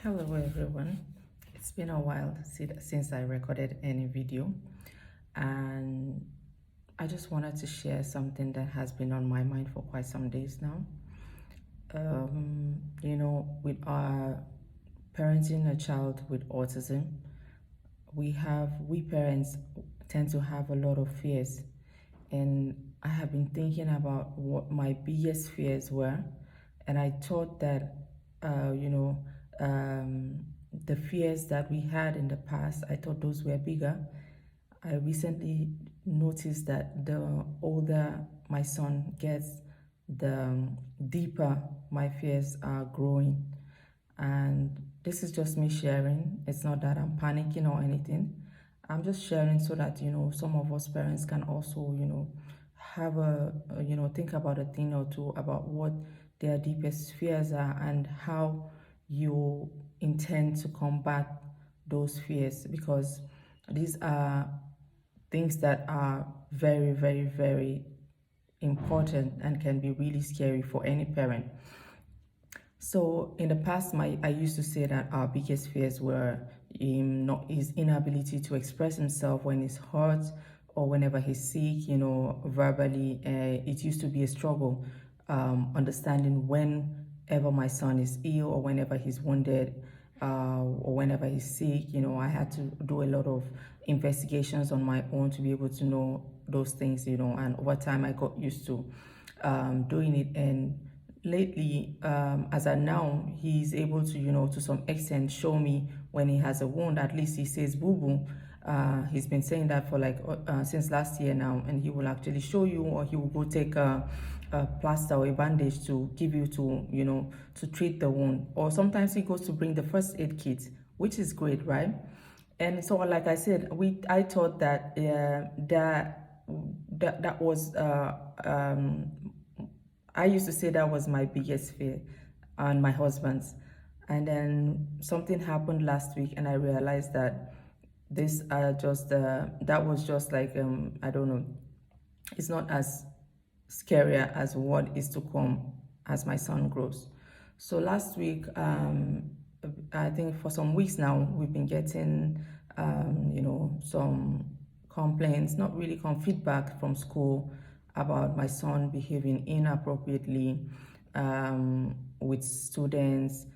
Hello everyone. It's been a while since I recorded any video, and I just wanted to share something that has been on my mind for quite some days now. With our parenting a child with autism, we parents tend to have a lot of fears, and I have been thinking about what my biggest fears were, and I thought that uh, you know the fears that we had in the past, I thought those were bigger. I recently noticed that the older my son gets, the deeper my fears are growing. And this is just me sharing. It's not that I'm panicking or anything. I'm just sharing so that, some of us parents can also, have think about a thing or two about what their deepest fears are and how you intend to combat those fears, because these are things that are very, very, very important and can be really scary for any parent. So in the past, I used to say that our biggest fears were his inability to express himself when he's hurt or whenever he's sick, verbally. It used to be a struggle, understanding whenever my son is ill or whenever he's wounded, or whenever he's sick. I had to do a lot of investigations on my own to be able to know those things, and over time I got used to doing it. And lately, as I now, he's able to, to some extent show me when he has a wound. At least he says boo boo. He's been saying that for since last year now, and he will actually show you, or he will go take a plaster or a bandage to give you to treat the wound. Or sometimes he goes to bring the first aid kit, which is great, right? And so, like I said, I thought that that was I used to say that was my biggest fear, and my husband's. And then something happened last week, and I realized that this that was just like, I don't know, it's not as scary as what is to come as my son grows. So last week, I think for some weeks now, we've been getting, some complaints, not really feedback from school about my son behaving inappropriately with students.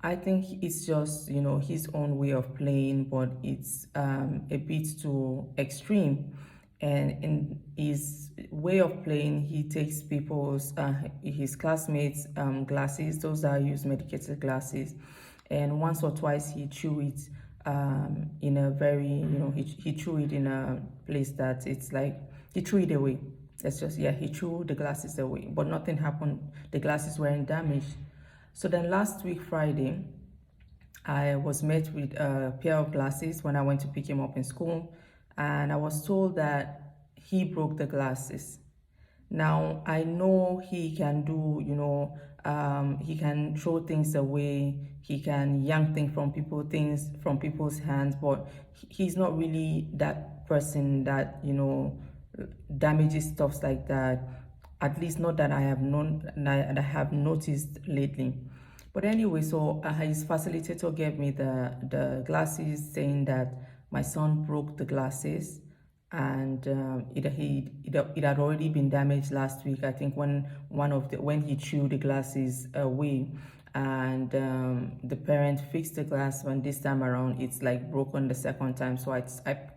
I think it's just, his own way of playing, but it's a bit too extreme. And in his way of playing, he takes his classmates' glasses, those that use medicated glasses, and once or twice he threw it in a very, he threw it in a place that it's like, he threw it away. He threw the glasses away, but nothing happened. The glasses weren't damaged. So then last week, Friday, I was met with a pair of glasses when I went to pick him up in school, and I was told that he broke the glasses. Now, I know he can do, he can throw things away, he can yank things from people's hands, but he's not really that person that, damages stuff like that. At least not that I have noticed lately. But anyway, so his facilitator gave me the glasses, saying that my son broke the glasses, and it had already been damaged last week. I think when he threw the glasses away, and the parent fixed the glass, when this time around it's like broken the second time. So I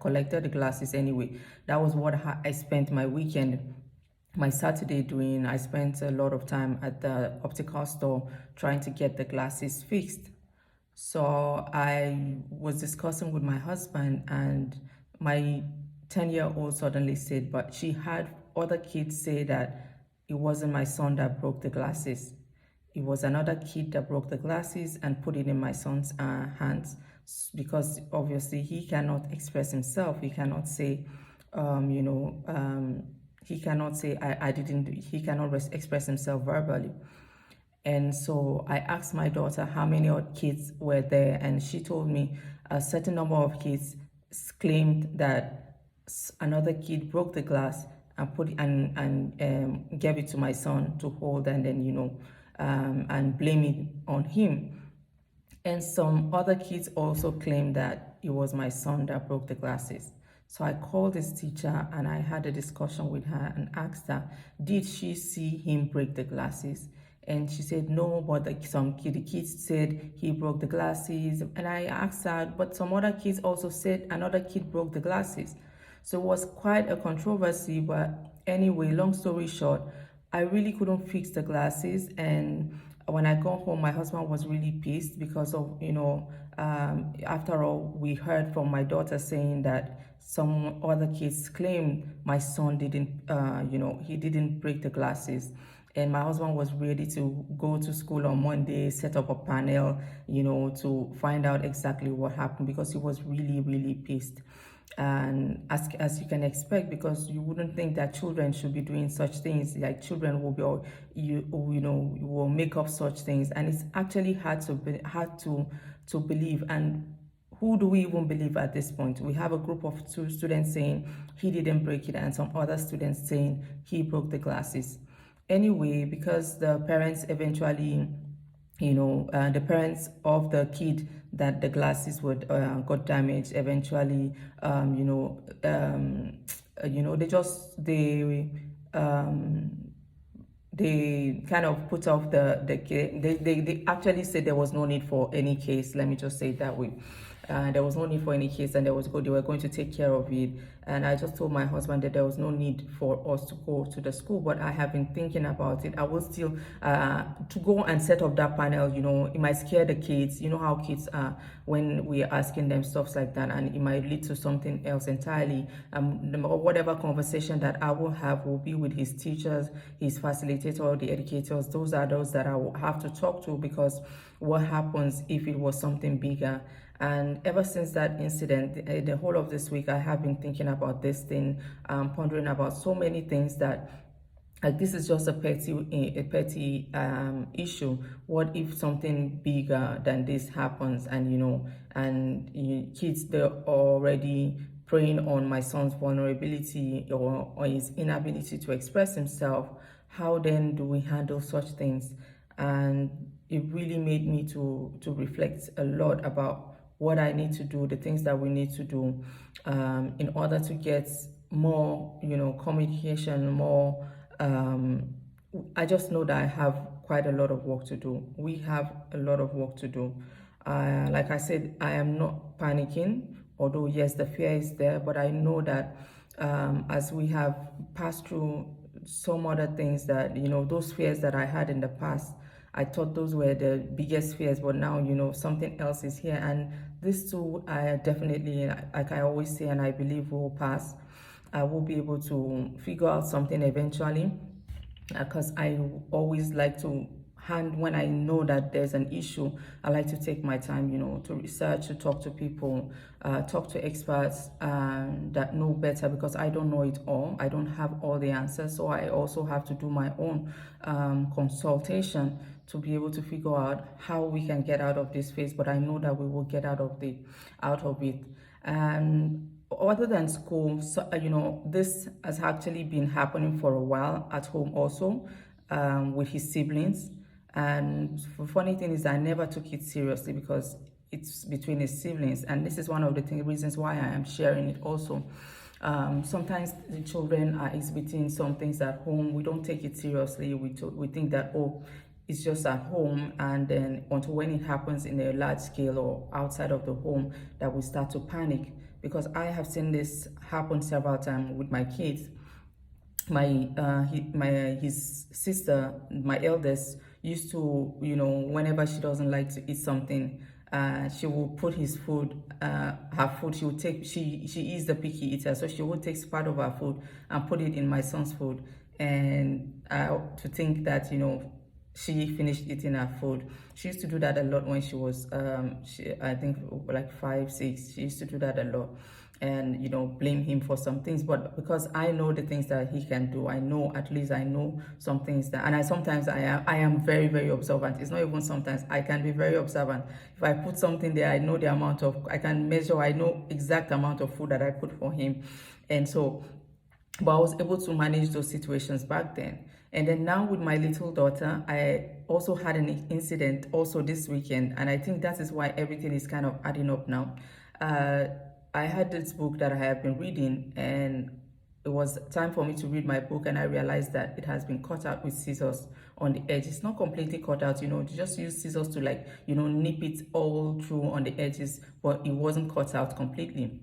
collected the glasses anyway. That was what I spent my Saturday doing. I spent a lot of time at the optical store trying to get the glasses fixed. So I was discussing with my husband, and my 10-year-old suddenly said, but she had other kids say that it wasn't my son that broke the glasses. It was another kid that broke the glasses and put it in my son's hands, because obviously he cannot express himself. He cannot say, he cannot say, I didn't, he cannot express himself verbally. And so I asked my daughter how many kids were there, and she told me a certain number of kids claimed that another kid broke the glass and gave it to my son to hold, and then and blame it on him. And some other kids also claimed that it was my son that broke the glasses. So I called this teacher and I had a discussion with her and asked her, did she see him break the glasses? And she said no, but the kids said he broke the glasses. And I asked her, but some other kids also said another kid broke the glasses. So it was quite a controversy. But anyway, long story short, I really couldn't fix the glasses. And when I got home, my husband was really pissed because of, after all, we heard from my daughter saying that some other kids claimed my son didn't, he didn't break the glasses. And my husband was ready to go to school on Monday, set up a panel, to find out exactly what happened, because he was really, really pissed. And as you can expect, because you wouldn't think that children should be doing such things, like children will be, will make up such things, and it's actually hard to believe. And who do we even believe at this point? We have a group of two students saying he didn't break it, and some other students saying he broke the glasses. Anyway, because the parents eventually, the parents of the kid that the glasses would got damaged eventually, they kind of put off the case. They actually said there was no need for any case. Let me just say it that way. There was no need for any case, and they were going to take care of it. And I just told my husband that there was no need for us to go to the school, but I have been thinking about it. I will still to go and set up that panel. It might scare the kids. You know how kids are when we are asking them stuff like that, and it might lead to something else entirely. Whatever conversation that I will have will be with his teachers, his facilitator, the educators. Those are those that I will have to talk to, because what happens if it was something bigger? And ever since that incident, the whole of this week, I have been thinking about this thing, pondering about so many things that, like, this is just a petty issue. What if something bigger than this happens? And kids, they're already preying on my son's vulnerability, or his inability to express himself. How then do we handle such things? And it really made me to reflect a lot about what I need to do, the things that we need to do, in order to get more, communication, more. I just know that I have quite a lot of work to do. We have a lot of work to do. Like I said, I am not panicking, although yes, the fear is there, but I know that as we have passed through some other things, that, those fears that I had in the past, I thought those were the biggest fears, but now, something else is here. And this too, I definitely, like I always say, and I believe will pass. I will be able to figure out something eventually, because I always like to when I know that there's an issue, I like to take my time, to research, to talk to people, talk to experts that know better, because I don't know it all. I don't have all the answers. So I also have to do my own consultation to be able to figure out how we can get out of this phase. But I know that we will get out of it. And other than school, so, this has actually been happening for a while at home also, with his siblings. And the funny thing is, I never took it seriously, because it's between his siblings. And this is one of the reasons why I am sharing it also. Sometimes the children are exhibiting some things at home. We don't take it seriously. We think that, oh, it's just at home, and then until when it happens in a large scale or outside of the home, that we start to panic. Because I have seen this happen several times with my kids. His sister, my eldest, used to, whenever she doesn't like to eat something, she will put his food, her food. She is the picky eater, so she will take part of her food and put it in my son's food, and to think that, she finished eating her food. She used to do that a lot when she was, I think like 5, 6. She used to do that a lot, and blame him for some things. But because I know the things that he can do, I know some things that, and sometimes I am very, very observant. It's not even sometimes, I can be very observant. If I put something there, I know the amount of, I can measure, I know exact amount of food that I put for him. And so, but I was able to manage those situations back then. And then now with my little daughter, I also had an incident also this weekend, and I think that is why everything is kind of adding up now. Uh, I had this book that I have been reading, and it was time for me to read my book, and I realized that it has been cut out with scissors on the edge. It's not completely cut out, you just use scissors to, like, nip it all through on the edges, but it wasn't cut out completely.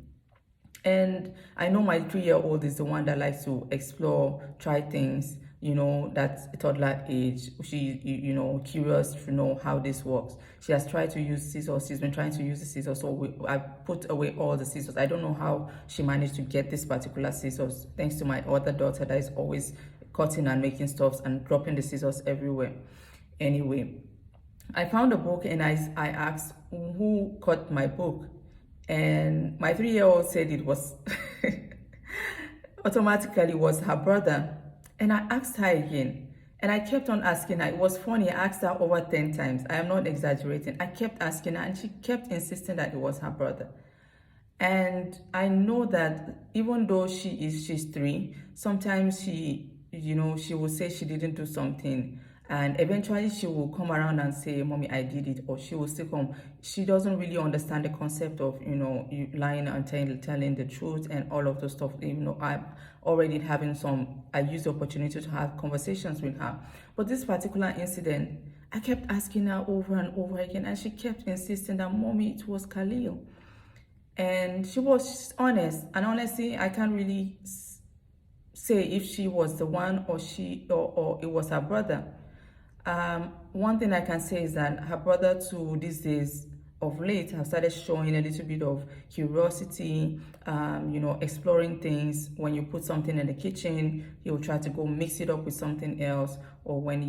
And I know my 3-year-old is the one that likes to explore, try things, that's a toddler age. She, curious to know how this works. She has tried to use scissors. She's been trying to use the scissors. So I put away all the scissors. I don't know how she managed to get this particular scissors, thanks to my other daughter that is always cutting and making stuffs and dropping the scissors everywhere. Anyway, I found a book, and I asked who cut my book. And my 3-year-old said it was automatically was her brother. And I asked her again, and I kept on asking her. It was funny. I asked her over 10 times. I am not exaggerating. I kept asking her, and she kept insisting that it was her brother. And I know that even though she's 3, sometimes she will say she didn't do something, and eventually she will come around and say, "Mommy, I did it," or she will still come. She doesn't really understand the concept of you lying and telling the truth and all of those stuff. I'm already having I use the opportunity to have conversations with her, but this particular incident, I kept asking her over and over again, and she kept insisting that, "Mommy, it was Khalil." And she was honest, and honestly, I can't really say if she was the one, or it was her brother. One thing I can say is that her brother, too, these days of late, have started showing a little bit of curiosity, exploring things. When you put something in the kitchen, he'll try to go mix it up with something else. Or when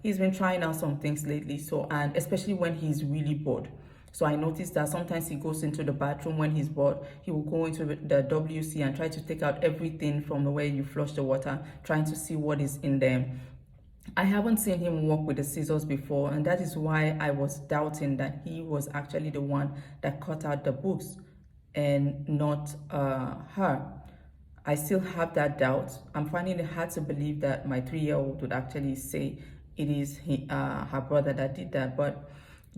he's been trying out some things lately. So, and especially when he's really bored. So I noticed that sometimes he goes into the bathroom when he's bored. He will go into the WC and try to take out everything from the way you flush the water, trying to see what is in there. I haven't seen him work with the scissors before, and that is why I was doubting that he was actually the one that cut out the books and not her. I still have that doubt. I'm finding it hard to believe that my 3-year-old would actually say it is her brother that did that, but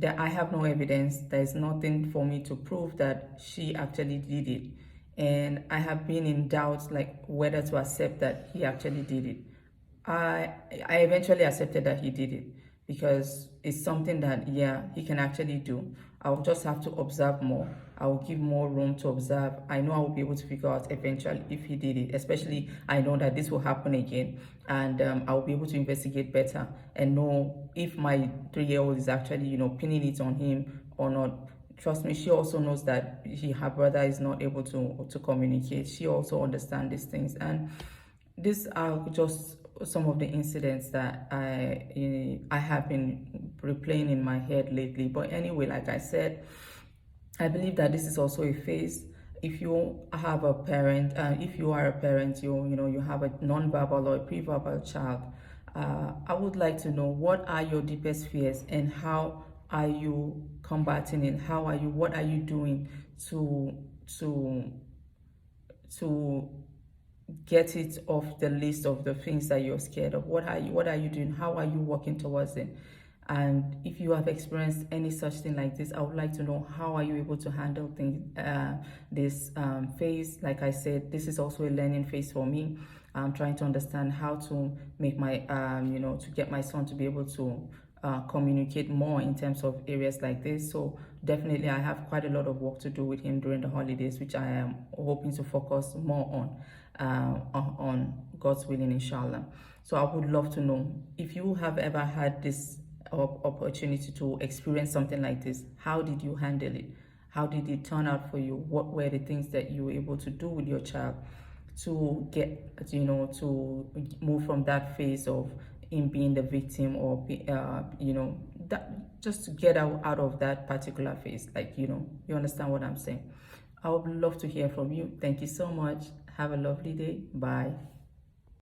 I have no evidence. There's nothing for me to prove that she actually did it. And I have been in doubt, like, whether to accept that he actually did it. I eventually accepted that he did it, because it's something that, yeah, he can actually do. I'll just have to observe more. I'll give more room to observe. I know I will be able to figure out eventually if he did it. Especially, I know that this will happen again, and I'll be able to investigate better and know if my 3-year-old is actually, pinning it on him or not. Trust me, she also knows that her brother is not able to communicate. She also understands these things, and these are just some of the incidents that I have been replaying in my head lately. But anyway, like I said, I believe that this is also a phase. If you have a parent, if you are a parent, you have a non-verbal or a pre-verbal child, I would like to know, what are your deepest fears, and how are you combating it? What are you doing to get it off the list of the things that you're scared of? What are you doing? How are you working towards it? And if you have experienced any such thing like this, I would like to know, how are you able to handle this phase. Like I said, this is also a learning phase for me. I'm trying to understand how to make my to get my son to be able to communicate more in terms of areas like this. So definitely I have quite a lot of work to do with him during the holidays, which I am hoping to focus more on God's willing, inshallah. So I would love to know, if you have ever had this opportunity to experience something like this, how did you handle it? How did it turn out for you? What were the things that you were able to do with your child to get, to move from that phase of him being the victim, or that, just to get out of that particular phase? Like, you understand what I'm saying? I would love to hear from you. Thank you so much. Have a lovely day. Bye.